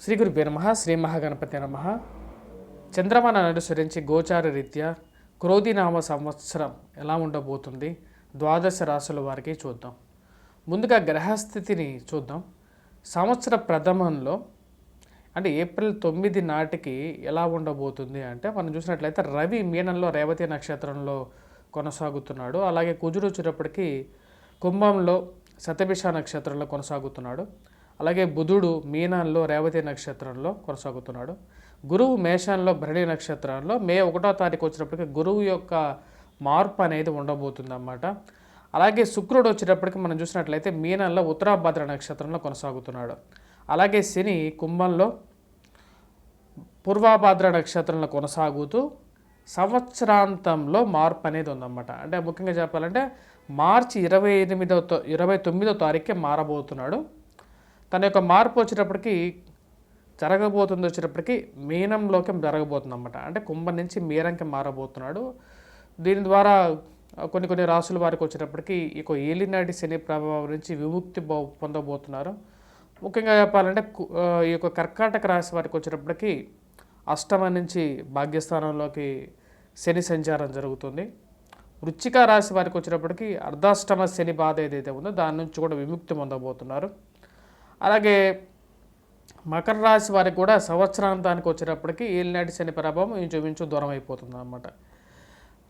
శ్రీ గురుభ్యో నమః. శ్రీ మహాగణపతి నమః. చంద్రమానాన్ని అనుసరించి గోచార రీత్యా క్రోధినామ సంవత్సరం ఎలా ఉండబోతుంది ద్వాదశ రాశుల వారికి చూద్దాం. ముందుగా గ్రహస్థితిని చూద్దాం. సంవత్సర ప్రథమంలో అంటే ఏప్రిల్ 9 నాటికి ఎలా ఉండబోతుంది అంటే మనం చూసినట్లయితే రవి మీనంలో రేవతి నక్షత్రంలో కొనసాగుతున్నాడు. అలాగే కుజుడు వచ్చేటప్పటికి కుంభంలో శతభిష నక్షత్రంలో కొనసాగుతున్నాడు. అలాగే బుధుడు మీనంలో రేవతి నక్షత్రంలో కొనసాగుతున్నాడు. గురువు మేషంలో భరణి నక్షత్రంలో మే 1వ తారీఖు వచ్చినప్పటికీ గురువు యొక్క మార్పు అనేది ఉండబోతుంది అన్నమాట. అలాగే శుక్రుడు వచ్చేటప్పటికి మనం చూసినట్లయితే మీనంలో ఉత్తరాభద్ర నక్షత్రంలో కొనసాగుతున్నాడు. అలాగే శని కుంభంలో పూర్వభద్ర నక్షత్రంలో కొనసాగుతూ సంవత్సరాంతంలో మార్పు అనేది ఉందన్నమాట. అంటే ముఖ్యంగా చెప్పాలంటే మార్చి 29వ తారీఖుకే మారబోతున్నాడు. తన యొక్క మార్పు వచ్చేటప్పటికి వచ్చేటప్పటికి మీనంలోకి జరగబోతుంది అన్నమాట. అంటే కుంభం నుంచి మీనంకి మారబోతున్నాడు. దీని ద్వారా కొన్ని రాసుల వారికి వచ్చేటప్పటికి ఈ ఏలినాటి శని ప్రభావం నుంచి విముక్తి పొందబోతున్నారు. ముఖ్యంగా చెప్పాలంటే ఈ యొక్క కర్కాటక రాశి వారికి వచ్చేటప్పటికి అష్టమ నుంచి భాగ్యస్థానంలోకి శని సంచారం జరుగుతుంది. వృశ్చిక రాశి వారికి వచ్చేటప్పటికి అర్ధాష్టమ శని బాధ ఏదైతే ఉందో దాని నుంచి కూడా విముక్తి పొందబోతున్నారు. అలాగే మకర రాశి వారికి కూడా సంవత్సరాంతానికి వచ్చేటప్పటికి ఏలినాటి శని ప్రభావం ఇంచుమించు దూరం అయిపోతుంది అన్నమాట.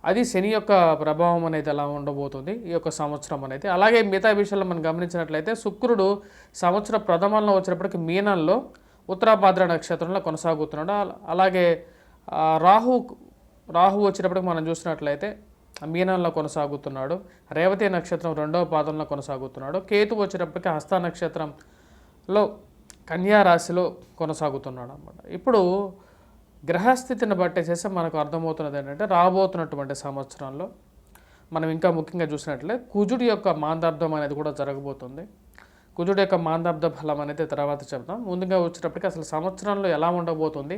అది శని యొక్క ప్రభావం అనేది ఎలా ఉండబోతుంది ఈ యొక్క సంవత్సరం అనేది. అలాగే మిగతా విషయాల్లో మనం గమనించినట్లయితే శుక్రుడు సంవత్సర ప్రథమంలో వచ్చేటప్పటికి మీనంలో ఉత్తరాభద్ర నక్షత్రంలో కొనసాగుతున్నాడు. అలాగే రాహు వచ్చేటప్పటికి మనం చూసినట్లయితే మీనంలో కొనసాగుతున్నాడు. రేవతి నక్షత్రం 2వ పాదంలో కొనసాగుతున్నాడు. కేతు వచ్చేటప్పటికి హస్త నక్షత్రంలో కన్యా రాశిలో కొనసాగుతున్నాడు అన్నమాట. ఇప్పుడు గ్రహస్థితిని బట్టేసేసి మనకు అర్థమవుతున్నది ఏంటంటే రాబోతున్నటువంటి సంవత్సరంలో మనం ఇంకా ముఖ్యంగా చూసినట్లే కుజుడి యొక్క మాందాబ్దం అనేది కూడా జరగబోతుంది. కుజుడి యొక్క మాందాబ్ద ఫలం అనేది తర్వాత చెప్తాం. ముందుగా వచ్చేటప్పటికి అసలు సంవత్సరంలో ఎలా ఉండబోతుంది,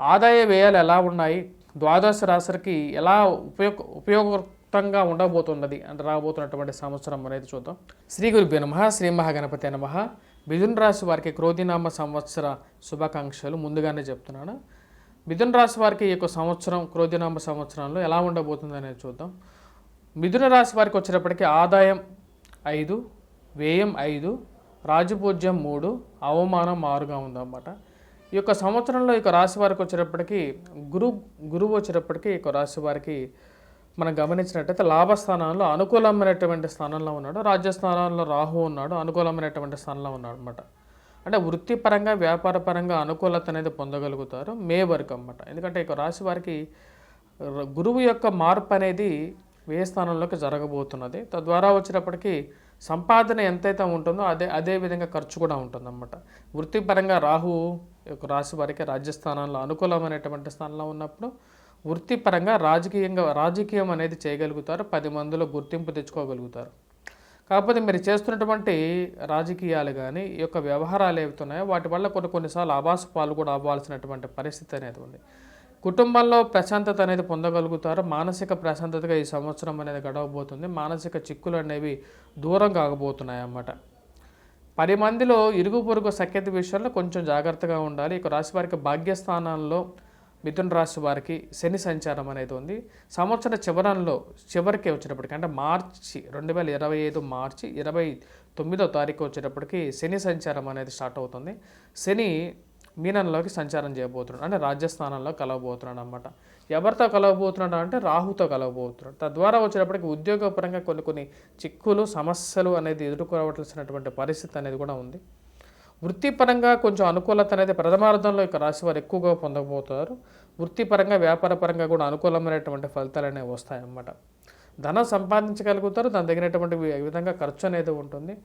ఆదాయ వ్యయాలు ఎలా ఉన్నాయి, ద్వాదశ రాశులకి ఎలా ఉపయోగంగా ఉండబోతున్నది అంటే రాబోతున్నటువంటి సంవత్సరం అనేది చూద్దాం. శ్రీ గురుభ్యో నమః. శ్రీ మహాగణపతి నమః. మిథున రాశి వారికి క్రోధినామ సంవత్సర శుభాకాంక్షలు ముందుగానే చెప్తున్నాను. మిథున రాశి వారికి ఈ యొక్క సంవత్సరం క్రోధినామ సంవత్సరంలో ఎలా ఉండబోతుంది అనేది చూద్దాం. మిథున రాశి వారికి వచ్చేటప్పటికి ఆదాయం 5, వ్యయం 5, రాజపూజ్యం 3, అవమానం 6గా ఉందన్నమాట. ఈ యొక్క సంవత్సరంలో ఈ యొక్క రాశి వారికి వచ్చేటప్పటికి గురువు వచ్చేటప్పటికి ఈ యొక్క రాశి వారికి మనం గమనించినట్టయితే లాభస్థానంలో అనుకూలమైనటువంటి స్థానంలో ఉన్నాడు. రాజ్యస్థానంలో రాహు ఉన్నాడు, అనుకూలమైనటువంటి స్థానంలో ఉన్నాడు అనమాట. అంటే వృత్తిపరంగా వ్యాపారపరంగా అనుకూలత అనేది పొందగలుగుతారు మే వరకు అన్నమాట. ఎందుకంటే ఇక రాశి వారికి గురువు యొక్క మార్పు అనేది వ్యయ స్థానంలోకి జరగబోతున్నది. తద్వారా వచ్చేటప్పటికి సంపాదన ఎంతైతే ఉంటుందో అదే విధంగా ఖర్చు కూడా ఉంటుందన్నమాట. వృత్తిపరంగా రాహు యొక్క రాశి వారికి రాజ్యస్థానంలో అనుకూలమైనటువంటి స్థానంలో ఉన్నప్పుడు వృత్తిపరంగా రాజకీయం అనేది చేయగలుగుతారు. 10 మందిలో గుర్తింపు తెచ్చుకోగలుగుతారు. కాకపోతే మీరు చేస్తున్నటువంటి రాజకీయాలు కానీ ఈ యొక్క వ్యవహారాలు ఏవైతున్నాయో వాటి వల్ల కొన్నిసార్లు ఆభాస పాలు కూడా అవ్వాల్సినటువంటి పరిస్థితి అనేది ఉంది. కుటుంబంలో ప్రశాంతత అనేది పొందగలుగుతారు. మానసిక ప్రశాంతతగా ఈ సంవత్సరం అనేది గడవబోతుంది. మానసిక చిక్కులు అనేవి దూరం కాగబోతున్నాయి అన్నమాట. 10 మందిలో ఇరుగు పొరుగు సఖ్యత విషయంలో కొంచెం జాగ్రత్తగా ఉండాలి. ఇక రాశి వారికి భాగ్యస్థానంలో మిథున రాశి వారికి శని సంచారం అనేది ఉంది. సంవత్సర చివరికి వచ్చేటప్పటికి అంటే మార్చి 2025 మార్చి 29వ తారీఖు వచ్చేటప్పటికి శని సంచారం అనేది స్టార్ట్ అవుతుంది. శని మీనంలోకి సంచారం చేయబోతున్నాడు, అంటే రాజ్యస్థానంలో కలవబోతున్నాడు అన్నమాట. ఎవరితో కలవబోతున్నాడు అంటే రాహుతో కలవబోతున్నాడు. తద్వారా వచ్చేటప్పటికి ఉద్యోగపరంగా కొన్ని చిక్కులు సమస్యలు అనేది ఎదుర్కోవలసినటువంటి పరిస్థితి అనేది కూడా ఉంది. వృత్తిపరంగా కొంచెం అనుకూలత అనేది ప్రథమార్థంలో ఇక రాశి వారు ఎక్కువగా పొందబోతారు. వృత్తిపరంగా వ్యాపారపరంగా కూడా అనుకూలమైనటువంటి ఫలితాలు అనేవి వస్తాయన్నమాట. ధనం సంపాదించగలుగుతారు, దాని తగినటువంటి విధంగా ఖర్చు అనేది ఉంటుంది.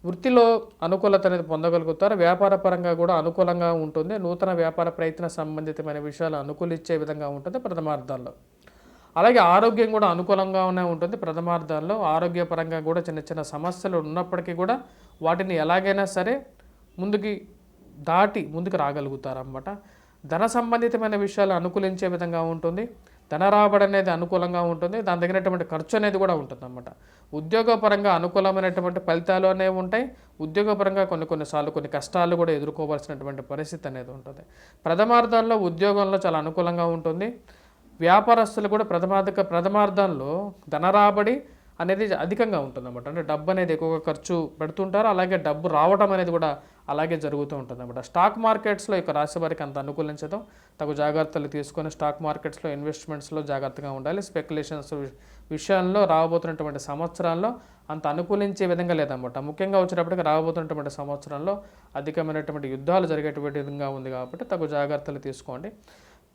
వృత్తిలో అనుకూలత అనేది పొందగలుగుతారు. వ్యాపారపరంగా కూడా అనుకూలంగా ఉంటుంది. నూతన వ్యాపార ప్రయత్న సంబంధితమైన విషయాలు అనుకూలించే విధంగా ఉంటుంది ప్రథమార్థాల్లో. అలాగే ఆరోగ్యం కూడా అనుకూలంగానే ఉంటుంది. ప్రథమార్థాల్లో ఆరోగ్యపరంగా కూడా చిన్న సమస్యలు ఉన్నప్పటికీ కూడా వాటిని ఎలాగైనా సరే ముందుకు రాగలుగుతారన్నమాట. ధన సంబంధితమైన విషయాలు అనుకూలించే విధంగా ఉంటుంది. ధన రాబడి అనేది అనుకూలంగా ఉంటుంది, దాని తగినటువంటి ఖర్చు అనేది కూడా ఉంటుంది అన్నమాట. ఉద్యోగపరంగా అనుకూలమైనటువంటి ఫలితాలు అనేవి ఉంటాయి, ఉద్యోగపరంగా కొన్నిసార్లు కొన్ని కష్టాలు కూడా ఎదుర్కోవాల్సినటువంటి పరిస్థితి అనేది ఉంటుంది. ప్రథమార్థంలో ఉద్యోగంలో చాలా అనుకూలంగా ఉంటుంది. వ్యాపారస్తులు కూడా ప్రథమార్థంలో ధన రాబడి అనేది అధికంగా ఉంటుందన్నమాట. అంటే డబ్బు అనేది ఎక్కువగా ఖర్చు పెడుతుంటారు, అలాగే డబ్బు రావడం అనేది కూడా అలాగే జరుగుతూ ఉంటుందన్నమాట. స్టాక్ మార్కెట్స్లో ఇక రాశి వారికి అంత అనుకూలించడం, తగు జాగ్రత్తలు తీసుకొని స్టాక్ మార్కెట్స్లో ఇన్వెస్ట్మెంట్స్లో జాగ్రత్తగా ఉండాలి. స్పెక్యులేషన్స్ విషయాల్లో రాబోతున్నటువంటి సంవత్సరాల్లో అంత అనుకూలించే విధంగా లేదన్నమాట. ముఖ్యంగా వచ్చేటప్పటికి రాబోతున్నటువంటి సంవత్సరంలో అధికమైనటువంటి యుద్ధాలు జరిగేటువంటి విధంగా ఉంది కాబట్టి తగు జాగ్రత్తలు తీసుకోండి.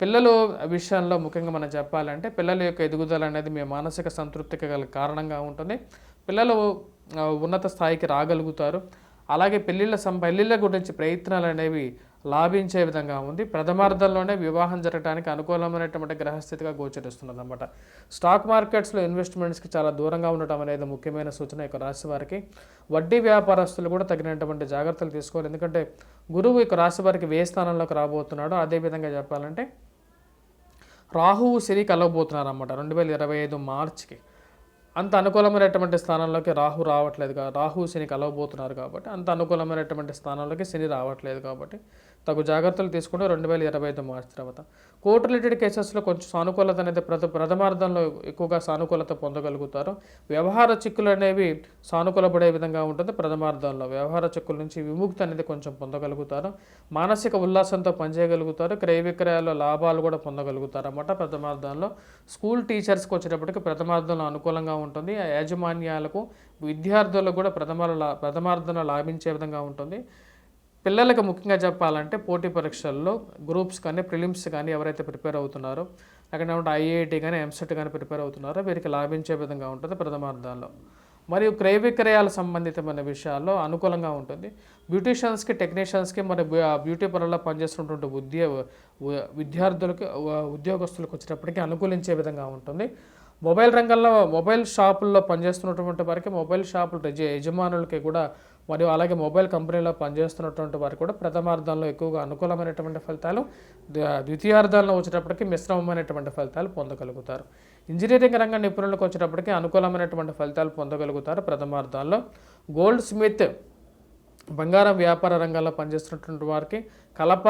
పిల్లలు విషయంలో ముఖ్యంగా మనం చెప్పాలంటే పిల్లల యొక్క ఎదుగుదల అనేది మీ మానసిక సంతృప్తికి గల కారణంగా ఉంటుంది. పిల్లలు ఉన్నత స్థాయికి రాగలుగుతారు. అలాగే పెళ్ళిళ్ళ గురించి ప్రయత్నాలు అనేవి లాభించే విధంగా ఉంది. ప్రథమార్థంలోనే వివాహం జరగడానికి అనుకూలమైనటువంటి గ్రహస్థితిగా గోచరిస్తున్నది అన్నమాట. స్టాక్ మార్కెట్స్లో ఇన్వెస్ట్మెంట్స్కి చాలా దూరంగా ఉండటం అనేది ముఖ్యమైన సూచన ఇక రాశి వారికి. వడ్డీ వ్యాపారస్తులు కూడా తగినటువంటి జాగ్రత్తలు తీసుకోవాలి. ఎందుకంటే గురువు ఇక రాశి వారికి వ్యయ స్థానంలోకి రాబోతున్నాడు. అదేవిధంగా చెప్పాలంటే రాహువు శని కలవబోతున్నారు అన్నమాట 2025 మార్చికి. అంత అనుకూలమైనటువంటి స్థానంలోకి రాహు రావట్లేదు, రాహు శని కలవబోతున్నారు కాబట్టి అంత అనుకూలమైనటువంటి స్థానంలోకి శని రావట్లేదు కాబట్టి తగు జాగ్రత్తలు తీసుకుంటే 2025 మార్చి తర్వాత. కోర్టు రిలేటెడ్ కేసెస్లో కొంచెం సానుకూలత అనేది ప్రథమార్థంలో ఎక్కువగా సానుకూలత పొందగలుగుతారు. వ్యవహార చిక్కులు అనేవి సానుకూలపడే విధంగా ఉంటుంది. ప్రథమార్థంలో వ్యవహార చిక్కుల నుంచి విముక్తి అనేది కొంచెం పొందగలుగుతారు. మానసిక ఉల్లాసంతో పనిచేయగలుగుతారు. క్రయ విక్రయాల్లో లాభాలు కూడా పొందగలుగుతారు అన్నమాట ప్రథమార్థంలో. స్కూల్ టీచర్స్కి ప్రథమార్థంలో అనుకూలంగా ఉంటుంది. యాజమాన్యాలకు విద్యార్థులకు కూడా ప్రథమార్థంలో లాభించే విధంగా ఉంటుంది. పిల్లలకు ముఖ్యంగా చెప్పాలంటే పోటీ పరీక్షల్లో గ్రూప్స్ కానీ ప్రిలిమ్స్ కానీ ఎవరైతే ప్రిపేర్ అవుతున్నారో, లేకపోతే ఐఐటి కానీ ఎంసెట్ కానీ ప్రిపేర్ అవుతున్నారో వీరికి లాభించే విధంగా ఉంటుంది ప్రథమార్థంలో. మరియు క్రయ విక్రయాల సంబంధితమైన విషయాల్లో అనుకూలంగా ఉంటుంది. బ్యూటీషియన్స్కి, టెక్నీషియన్స్కి, మరి బ్యూటీ పార్లర్లో పనిచేస్తున్నటువంటి విద్యార్థులకి, ఉద్యోగస్తులకు వచ్చేటప్పటికీ అనుకూలించే విధంగా ఉంటుంది. మొబైల్ రంగంలో మొబైల్ షాపుల్లో పనిచేస్తున్నటువంటి వారికి, మొబైల్ షాపుల యజమానులకి కూడా, మరియు అలాగే మొబైల్ కంపెనీలో పనిచేస్తున్నటువంటి వారికి కూడా ప్రథమార్థంలో ఎక్కువగా అనుకూలమైనటువంటి ఫలితాలు, ద్వితీయార్థంలో వచ్చేటప్పటికి మిశ్రమమైనటువంటి ఫలితాలు పొందగలుగుతారు. ఇంజనీరింగ్ రంగ నిపుణులకు వచ్చేటప్పటికి అనుకూలమైనటువంటి ఫలితాలు పొందగలుగుతారు ప్రథమార్థంలో. గోల్డ్ స్మిత్, బంగారం వ్యాపార రంగంలో పనిచేస్తున్నటువంటి వారికి, కలప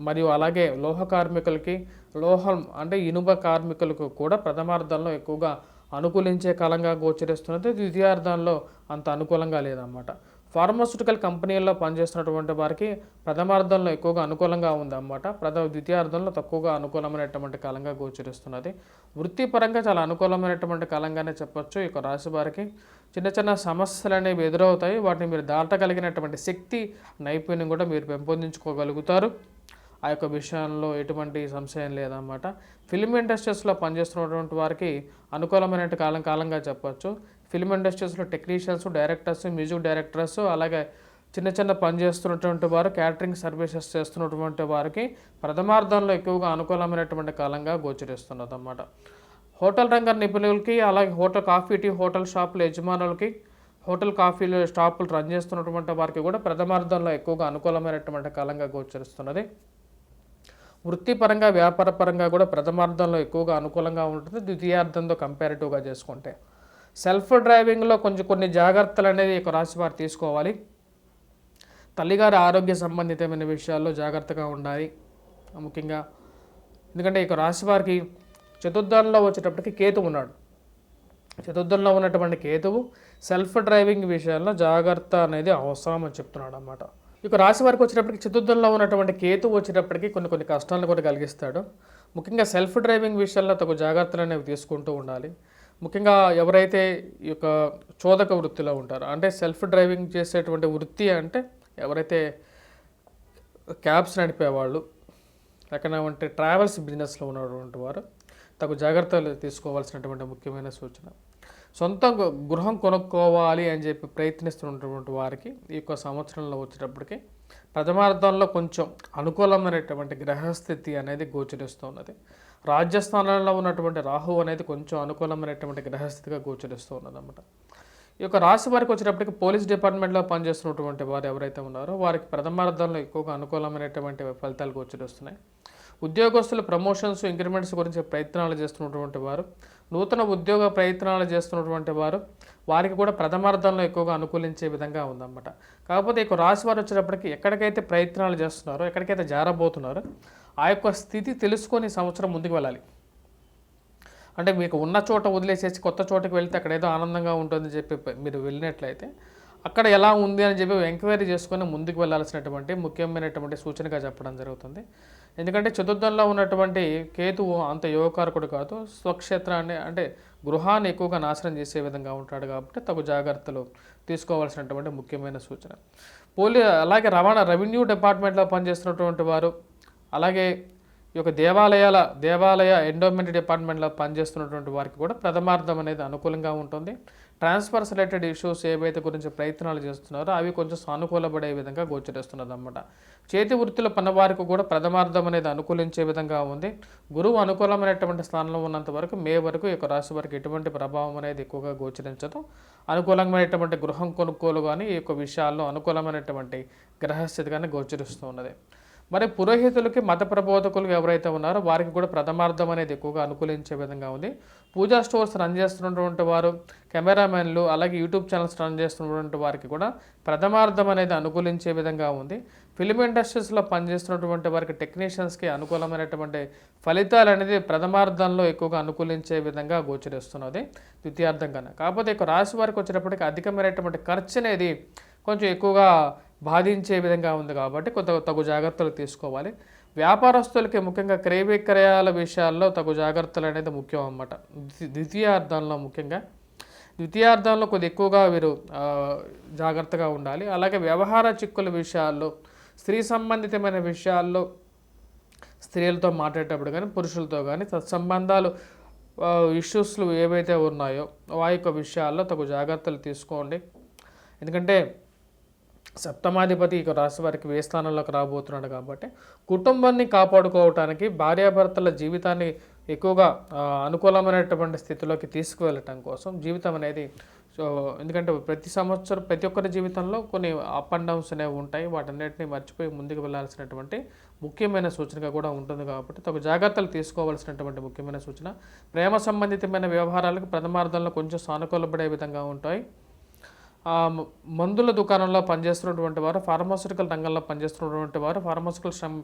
మరియు అలాగే లోహ కార్మికులకి, లోహం అంటే ఇనుప కార్మికులకు కూడా ప్రథమార్థంలో ఎక్కువగా అనుకూలించే కాలంగా గోచరిస్తున్నది. ద్వితీయార్థంలో అంత అనుకూలంగా లేదన్నమాట. ఫార్మాస్యూటికల్ కంపెనీల్లో పనిచేస్తున్నటువంటి వారికి ప్రథమార్థంలో ఎక్కువగా అనుకూలంగా ఉందన్నమాట. ద్వితీయార్థంలో తక్కువగా అనుకూలమైనటువంటి కాలంగా గోచరిస్తున్నది. వృత్తిపరంగా చాలా అనుకూలమైనటువంటి కాలంగానే చెప్పొచ్చు. ఇక రాశి వారికి చిన్న చిన్న సమస్యలు అనేవి ఎదురవుతాయి. వాటిని మీరు దాటగలిగినటువంటి శక్తి, నైపుణ్యం కూడా మీరు పెంపొందించుకోగలుగుతారు. ఆ యొక్క విషయంలో ఎటువంటి సంశయం లేదన్నమాట. ఫిల్మ్ ఇండస్ట్రీస్లో పనిచేస్తున్నటువంటి వారికి అనుకూలమైన కాలంగా చెప్పొచ్చు. ఫిల్మ్ ఇండస్ట్రీస్లో టెక్నీషియన్స్, డైరెక్టర్స్, మ్యూజిక్ డైరెక్టర్స్, అలాగే చిన్న పని చేస్తున్నటువంటి వారు, క్యాటరింగ్ సర్వీసెస్ చేస్తున్నటువంటి వారికి ప్రథమార్థంలో ఎక్కువగా అనుకూలమైనటువంటి కాలంగా గోచరిస్తున్నది అన్నమాట. హోటల్ రంగ నిపుణులకి, అలాగే హోటల్ షాపుల యజమానులకి, హోటల్ కాఫీలు షాపులు రన్ చేస్తున్నటువంటి వారికి కూడా ప్రథమార్థంలో ఎక్కువగా అనుకూలమైనటువంటి కాలంగా గోచరిస్తున్నది. వృత్తిపరంగా, వ్యాపారపరంగా కూడా ప్రథమార్థంలో ఎక్కువగా అనుకూలంగా ఉంటుంది ద్వితీయార్థంతో కంపారిటివ్గా చేసుకుంటే. సెల్ఫ్ డ్రైవింగ్లో కొన్ని జాగ్రత్తలు అనేది ఇక రాశి వారు తీసుకోవాలి. తల్లిగారి ఆరోగ్య సంబంధితమైన విషయాల్లో జాగ్రత్తగా ఉండాలి ముఖ్యంగా. ఎందుకంటే ఇక రాశి వారికి చతుర్థంలో వచ్చేటప్పటికి కేతువు ఉన్నాడు. చతుర్థంలో ఉన్నటువంటి కేతువు సెల్ఫ్ డ్రైవింగ్ విషయాల్లో జాగ్రత్త అనేది అవసరం అని చెప్తున్నాడు అన్నమాట. ఇక రాశి వారికి వచ్చేటప్పటికి చతుర్థంలో ఉన్నటువంటి కేతువు వచ్చేటప్పటికి కొన్ని కష్టాలను కూడా కలిగిస్తాడు. ముఖ్యంగా సెల్ఫ్ డ్రైవింగ్ విషయాల్లో తగు జాగ్రత్తలు అనేవి తీసుకుంటూ ఉండాలి. ముఖ్యంగా ఎవరైతే ఈ యొక్క చోదక వృత్తిలో ఉంటారో, అంటే సెల్ఫ్ డ్రైవింగ్ చేసేటువంటి వృత్తి అంటే ఎవరైతే క్యాబ్స్ నడిపేవాళ్ళు, లేకపోతే ట్రావెల్స్ బిజినెస్లో ఉన్నటువంటి వారు తగు జాగ్రత్తలు తీసుకోవాల్సినటువంటి ముఖ్యమైన సూచన. సొంత గృహం కొనుక్కోవాలి అని చెప్పి ప్రయత్నిస్తున్నటువంటి వారికి ఈ యొక్క సంవత్సరంలో వచ్చేటప్పటికి ప్రథమార్థంలో కొంచెం అనుకూలమైనటువంటి గ్రహస్థితి అనేది గోచరిస్తున్నది. రాజ్యస్థానంలో ఉన్నటువంటి రాహు అనేది కొంచెం అనుకూలమైనటువంటి గ్రహస్థితిగా గోచరిస్తూ ఉన్నది అన్నమాట. ఈ యొక్క రాశి వారికి వచ్చేటప్పటికి పోలీస్ డిపార్ట్మెంట్లో పనిచేస్తున్నటువంటి వారు ఎవరైతే ఉన్నారో వారికి ప్రథమార్థంలో ఎక్కువగా అనుకూలమైనటువంటి ఫలితాలు గోచరిస్తున్నాయి. ఉద్యోగస్తులు ప్రమోషన్స్ ఇంక్రిమెంట్స్ గురించి ప్రయత్నాలు చేస్తున్నటువంటి వారు, నూతన ఉద్యోగ ప్రయత్నాలు చేస్తున్నటువంటి వారు, వారికి కూడా ప్రథమార్థంలో ఎక్కువగా అనుకూలించే విధంగా ఉందన్నమాట. కాకపోతే ఈ రాశి వారు వచ్చేటప్పటికి ఎక్కడికైతే ప్రయత్నాలు చేస్తున్నారో, ఎక్కడికైతే జారబోతున్నారో ఆ యొక్క స్థితి తెలుసుకొని సంవత్సరం ముందుకు వెళ్ళాలి. అంటే మీకు ఉన్న చోట వదిలేసేసి కొత్త చోటకి వెళ్తే అక్కడ ఏదో ఆనందంగా ఉంటుందని చెప్పి మీరు వెళ్ళినట్లయితే అక్కడ ఎలా ఉంది అని చెప్పి ఎంక్వైరీ చేసుకొని ముందుకు వెళ్ళాల్సినటువంటి ముఖ్యమైనటువంటి సూచనగా చెప్పడం జరుగుతుంది. ఎందుకంటే చతుర్థంలో ఉన్నటువంటి కేతువు అంత యోగకారకుడు కాదు, స్వక్షేత్రాన్ని అంటే గృహాన్ని ఎక్కువగా నాశనం చేసే విధంగా ఉంటాడు కాబట్టి తగు జాగ్రత్తలు తీసుకోవాల్సినటువంటి ముఖ్యమైన సూచన. అలాగే రెవెన్యూ డిపార్ట్మెంట్లో పనిచేస్తున్నటువంటి వారు, అలాగే ఈ యొక్క దేవాలయ ఎండోమెంట్ డిపార్ట్మెంట్లో పనిచేస్తున్నటువంటి వారికి కూడా ప్రథమార్థం అనేది అనుకూలంగా ఉంటుంది. ట్రాన్స్ఫర్స్ రిలేటెడ్ ఇష్యూస్ ఏవైతే గురించి ప్రయత్నాలు చేస్తున్నారో అవి కొంచెం సానుకూలపడే విధంగా గోచరిస్తున్నది అన్నమాట. చేతి వృత్తుల పనివారికి కూడా ప్రథమార్థం అనేది అనుకూలించే విధంగా ఉంది. గురువు అనుకూలమైనటువంటి స్థానంలో ఉన్నంత వరకు మే వరకు ఈ యొక్క రాశి వారికి ఎటువంటి ప్రభావం అనేది ఎక్కువగా గోచరించదు. అనుకూలమైనటువంటి గృహం కొనుగోలు కానీ ఈ యొక్క విషయాల్లో అనుకూలమైనటువంటి గ్రహస్థితి కానీ గోచరిస్తూ ఉన్నది. మరి పురోహితులకి మత ప్రబోధకులు ఎవరైతే ఉన్నారో వారికి కూడా ప్రథమార్థం అనేది ఎక్కువగా అనుకూలించే విధంగా ఉంది. పూజా స్టోర్స్ రన్ చేస్తున్నటువంటి వారు, కెమెరామెన్లు, అలాగే యూట్యూబ్ ఛానల్స్ రన్ చేస్తున్నటువంటి వారికి కూడా ప్రథమార్థం అనేది అనుకూలించే విధంగా ఉంది. ఫిలిం ఇండస్ట్రీస్లో పనిచేస్తున్నటువంటి వారికి టెక్నీషియన్స్కి అనుకూలమైనటువంటి ఫలితాలు అనేది ప్రథమార్థంలో ఎక్కువగా అనుకూలించే విధంగా గోచరిస్తున్నది ద్వితీయార్థం కన్నా. కాకపోతే ఇక రాశి వారికి వచ్చేటప్పటికి అధికమైనటువంటి ఖర్చు అనేది కొంచెం ఎక్కువగా బాధించే విధంగా ఉంది కాబట్టి తగు జాగ్రత్తలు తీసుకోవాలి. వ్యాపారస్తులకి ముఖ్యంగా క్రయ విక్రయాల విషయాల్లో తగు జాగ్రత్తలు అనేది ముఖ్యం అన్నమాట. ద్వితీయార్థంలో కొద్ది ఎక్కువగా వీరు జాగ్రత్తగా ఉండాలి. అలాగే వ్యవహార చిక్కుల విషయాల్లో, స్త్రీ సంబంధితమైన విషయాల్లో స్త్రీలతో మాట్లాడేటప్పుడు కానీ పురుషులతో కానీ సత్సంబంధాలు ఇష్యూస్లు ఏవైతే ఉన్నాయో ఆ యొక్క విషయాల్లో తగు జాగ్రత్తలు తీసుకోండి. ఎందుకంటే సప్తమాధిపతి ఇక రాశి వారికి ఏ స్థానంలోకి రాబోతున్నాడు కాబట్టి కుటుంబాన్ని కాపాడుకోవటానికి భార్యాభర్తల జీవితాన్ని ఎక్కువగా అనుకూలమైనటువంటి స్థితిలోకి తీసుకువెళ్ళటం కోసం జీవితం అనేది ఎందుకంటే ప్రతి ఒక్కరి జీవితంలో కొన్ని అప్ అండ్ డౌన్స్ అనేవి ఉంటాయి. వాటన్నిటిని మర్చిపోయి ముందుకు వెళ్ళాల్సినటువంటి ముఖ్యమైన సూచనగా కూడా ఉంటుంది కాబట్టి తగు జాగ్రత్తలు తీసుకోవాల్సినటువంటి ముఖ్యమైన సూచన. ప్రేమ సంబంధితమైన వ్యవహారాలకు ప్రథమార్థంలో కొంచెం సానుకూలపడే విధంగా ఉంటాయి. మందుల దుకాణంలో పనిచేస్తున్నటువంటి వారు, ఫార్మాస్యూటికల్ రంగంలో పనిచేస్తున్నటువంటి వారు, ఫార్మాస్యూటికల్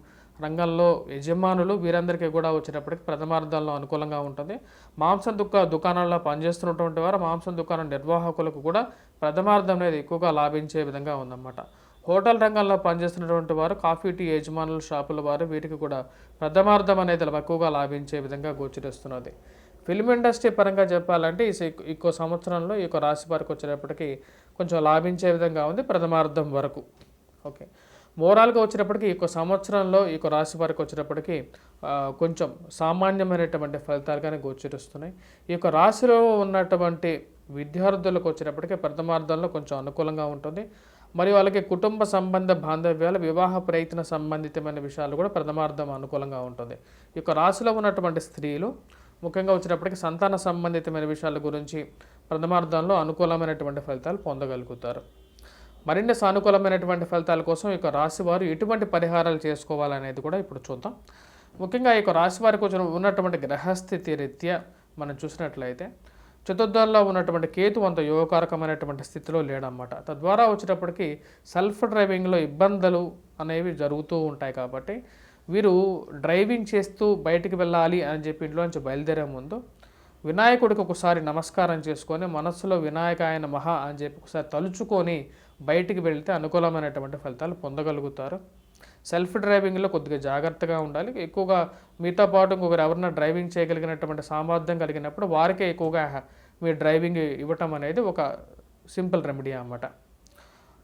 రంగంలో యజమానులు వీరందరికీ కూడా వచ్చేటప్పటికి ప్రథమార్థంలో అనుకూలంగా ఉంటుంది. మాంసం దుకాణాల్లో పనిచేస్తున్నటువంటి వారు, మాంసం దుకాణం నిర్వాహకులకు కూడా ప్రథమార్థం అనేది ఎక్కువగా లాభించే విధంగా ఉందన్నమాట. హోటల్ రంగంలో పనిచేస్తున్నటువంటి వారు, కాఫీ టీ యజమానుల షాపుల వారు వీటికి కూడా ప్రథమార్థం అనేది ఎక్కువగా లాభించే విధంగా గోచరిస్తున్నది. ఫిల్మ్ ఇండస్ట్రీ పరంగా చెప్పాలంటే ఈ సంవత్సరంలో ఈ రాశి వారికి వచ్చేటప్పటికి కొంచెం లాభించే విధంగా ఉంది ప్రథమార్థం వరకు. ఓకే, ఓవరాల్గా వచ్చేటప్పటికి ఈ సంవత్సరంలో ఈ రాశి వారికి వచ్చేటప్పటికి కొంచెం సామాన్యమైనటువంటి ఫలితాలుగానే గోచరిస్తున్నాయి. ఈ రాశిలో ఉన్నటువంటి విద్యార్థులకు వచ్చేటప్పటికి ప్రథమార్థంలో కొంచెం అనుకూలంగా ఉంటుంది. మరియు వాళ్ళకి కుటుంబ సంబంధ బాంధవ్యాలు, వివాహ ప్రయత్న సంబంధితమైన విషయాలు కూడా ప్రథమార్థం అనుకూలంగా ఉంటుంది. ఈ రాశిలో ఉన్నటువంటి స్త్రీలు ముఖ్యంగా వచ్చేటప్పటికి సంతాన సంబంధితమైన విషయాల గురించి ప్రథమార్థంలో అనుకూలమైనటువంటి ఫలితాలు పొందగలుగుతారు. మరిన్ని సానుకూలమైనటువంటి ఫలితాల కోసం ఈ రాశి వారు ఎటువంటి పరిహారాలు చేసుకోవాలనేది కూడా ఇప్పుడు చూద్దాం. ముఖ్యంగా ఈ రాశి వారికి ఉన్నటువంటి గ్రహస్థితి రీత్యా మనం చూసినట్లయితే చతుర్థంలో ఉన్నటువంటి కేతు అంత యోగకారకమైనటువంటి స్థితిలో లేడన్నమాట. తద్వారా వచ్చేటప్పటికి సెల్ఫ్ డ్రైవింగ్లో ఇబ్బందులు అనేవి జరుగుతూ ఉంటాయి కాబట్టి వీరు డ్రైవింగ్ చేస్తూ బయటికి వెళ్ళాలి అని చెప్పి ఇంట్లో నుంచి బయలుదేరే ముందు వినాయకుడికి ఒకసారి నమస్కారం చేసుకొని మనస్సులో వినాయకాయ నమః అని చెప్పి ఒకసారి తలుచుకొని బయటికి వెళ్తే అనుకూలమైనటువంటి ఫలితాలు పొందగలుగుతారు. సెల్ఫ్ డ్రైవింగ్లో కొద్దిగా జాగ్రత్తగా ఉండాలి. ఎక్కువగా మీతో పాటు ఇంకొకరు ఎవరైనా డ్రైవింగ్ చేయగలిగినటువంటి సామర్థ్యం కలిగినప్పుడు వారికే ఎక్కువగా మీరు డ్రైవింగ్ ఇవ్వటం అనేది ఒక సింపుల్ రెమెడీ అన్నమాట.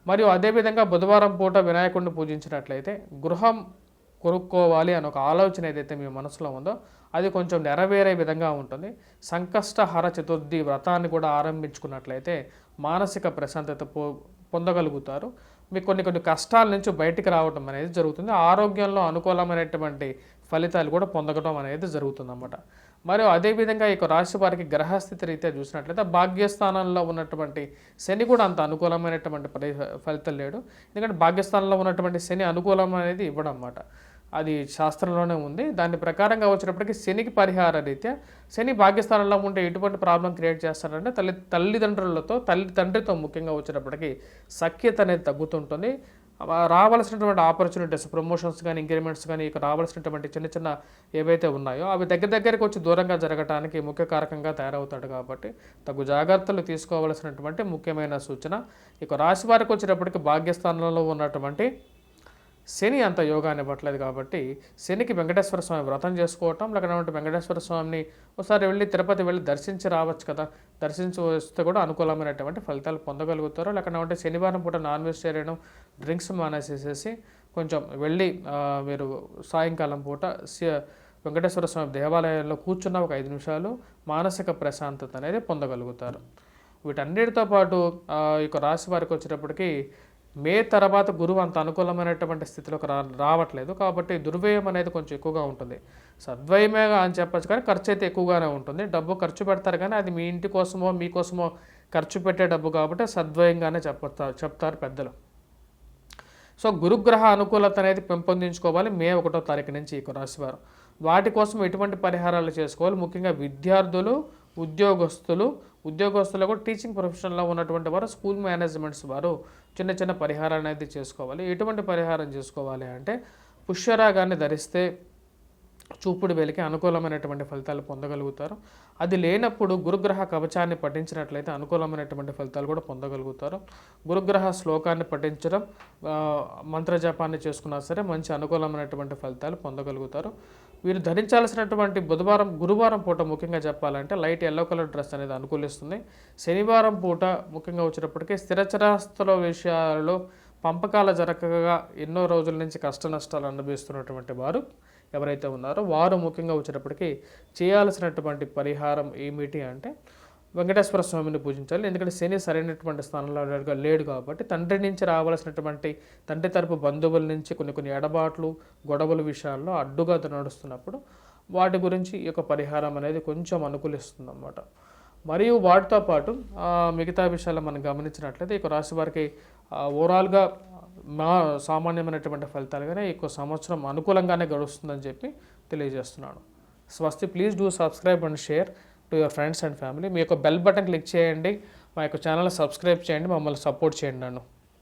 మరియు అదేవిధంగా బుధవారం పూట వినాయకుడిని పూజించినట్లయితే గృహం కొనుక్కోవాలి అని ఒక ఆలోచన ఏదైతే మీ మనసులో ఉందో అది కొంచెం నెరవేరే విధంగా ఉంటుంది. సంకష్టహర చతుర్థి వ్రతాన్ని కూడా ఆరంభించుకున్నట్లయితే మానసిక ప్రశాంతత పొందగలుగుతారు. మీకు కొన్ని కష్టాల నుంచి బయటికి రావడం అనేది జరుగుతుంది. ఆరోగ్యంలో అనుకూలమైనటువంటి ఫలితాలు కూడా పొందడం అనేది జరుగుతుందన్నమాట. మరియు అదేవిధంగా ఈ రాశి వారికి గ్రహస్థితి రీత్యా చూసినట్లయితే భాగ్యస్థానంలో ఉన్నటువంటి శని కూడా అంత అనుకూలమైనటువంటి ఫలితాలు లేడు. ఎందుకంటే భాగ్యస్థానంలో ఉన్నటువంటి శని అనుకూలం అనేది ఇవ్వడం అన్నమాట. అది శాస్త్రంలోనే ఉంది. దాని ప్రకారంగా వచ్చినప్పటికీ శనికి పరిహార రీత్యా శని భాగ్యస్థానంలో ఉంటే ఎటువంటి ప్రాబ్లం క్రియేట్ చేస్తారంటే తల్లిదండ్రులతో తండ్రితో ముఖ్యంగా వచ్చినప్పటికీ సఖ్యత అనేది తగ్గుతుంటుంది. రావాల్సినటువంటి ఆపర్చునిటీస్, ప్రమోషన్స్ కానీ ఇంక్రిమెంట్స్ కానీ ఇక రావాల్సినటువంటి చిన్న ఏవైతే ఉన్నాయో అవి దగ్గరికి వచ్చి దూరంగా జరగడానికి ముఖ్య కారకంగా తయారవుతాడు. కాబట్టి తగు జాగ్రత్తలు తీసుకోవాల్సినటువంటి ముఖ్యమైన సూచన. ఇక రాశి వారికి వచ్చేటప్పటికి భాగ్యస్థానంలో ఉన్నటువంటి శని అంత యోగాన్ని ఇవ్వట్లేదు. కాబట్టి శనికి వెంకటేశ్వర స్వామి వ్రతం చేసుకోవటం, లేకపోతే వెంకటేశ్వర స్వామిని ఒకసారి వెళ్ళి తిరుపతి వెళ్ళి దర్శించి రావచ్చు కదా. దర్శించి వస్తే కూడా అనుకూలమైనటువంటి ఫలితాలు పొందగలుగుతారు. లేకపోతే శనివారం పూట నాన్ వెజిటేరియన్ డ్రింక్స్ మానేసేసి కొంచెం వెళ్ళి మీరు సాయంకాలం పూట వెంకటేశ్వర స్వామి దేవాలయంలో కూర్చున్న ఒక 5 నిమిషాలు మానసిక ప్రశాంతత అనేది పొందగలుగుతారు. వీటన్నిటితో పాటు ఇక రాశి వారికి వచ్చేటప్పటికి మే తర్వాత గురువు అంత అనుకూలమైనటువంటి స్థితిలోకి రావట్లేదు. కాబట్టి దుర్వ్యయం అనేది కొంచెం ఎక్కువగా ఉంటుంది. సద్వయమే అని చెప్పచ్చు, కానీ ఖర్చు అయితే ఎక్కువగానే ఉంటుంది. డబ్బు ఖర్చు పెడతారు, కానీ అది మీ ఇంటి కోసమో మీకోసమో ఖర్చు పెట్టే డబ్బు కాబట్టి సద్వయంగానే చెప్తారు పెద్దలు. సో గురుగ్రహ అనుకూలత అనేది పెంపొందించుకోవాలి మే 1వ తారీఖు నుంచి ఈ రాశివారు. వాటి కోసం ఎటువంటి పరిహారాలు చేసుకోవాలి, ముఖ్యంగా విద్యార్థులు, ఉద్యోగస్తులు కూడా టీచింగ్ ప్రొఫెషన్లో ఉన్నటువంటి వారు, స్కూల్ మేనేజ్మెంట్స్ వారు చిన్న పరిహారాలు అనేది చేసుకోవాలి. ఎటువంటి పరిహారం చేసుకోవాలి అంటే పుష్యరాగాన్ని ధరిస్తే చూపుడు వేలికి అనుకూలమైనటువంటి ఫలితాలు పొందగలుగుతారు. అది లేనప్పుడు గురుగ్రహ కవచాన్ని పఠించినట్లయితే అనుకూలమైనటువంటి ఫలితాలు కూడా పొందగలుగుతారు. గురుగ్రహ శ్లోకాన్ని పఠించడం, మంత్రజపాన్ని చేసుకున్నా సరే మంచి అనుకూలమైనటువంటి ఫలితాలు పొందగలుగుతారు. వీరు ధరించాల్సినటువంటి గురువారం పూట ముఖ్యంగా చెప్పాలంటే లైట్ ఎల్లో కలర్ డ్రెస్ అనేది అనుకూలిస్తుంది. శనివారం పూట ముఖ్యంగా వచ్చేటప్పటికీ స్థిరచరాస్తుల విషయాలలో పంపకాల జరగగా ఎన్నో రోజుల నుంచి కష్ట నష్టాలు అనుభవిస్తున్నటువంటి వారు ఎవరైతే ఉన్నారో వారు ముఖ్యంగా వచ్చేటప్పటికి చేయాల్సినటువంటి పరిహారం ఏమిటి అంటే వెంకటేశ్వర స్వామిని పూజించాలి. ఎందుకంటే శని సరైనటువంటి స్థానంలో లేడు కాబట్టి తండ్రి నుంచి రావాల్సినటువంటి తండ్రి తరపు బంధువుల నుంచి కొన్ని ఎడబాట్లు, గొడవల విషయాల్లో అడ్డుగా నడుస్తున్నప్పుడు వాటి గురించి ఈ యొక్క పరిహారం అనేది కొంచెం అనుకూలిస్తుంది అన్నమాట. మరియు వాటితో పాటు మిగతా విషయాలు మనం గమనించినట్లయితే ఈ రాశి వారికి ఓవరాల్గా సామాన్యమైనటువంటి ఫలితాలుగానే ఈ సంవత్సరం అనుకూలంగానే గడుస్తుందని చెప్పి తెలియజేస్తున్నాను. స్వస్తి. Please do subscribe and share to your friends and family. మీ యొక్క బెల్ బటన్ క్లిక్ చేయండి, మా యొక్క ఛానల్ సబ్స్క్రైబ్ చేయండి, మమ్మల్ని సపోర్ట్ చేయండి నన్ను.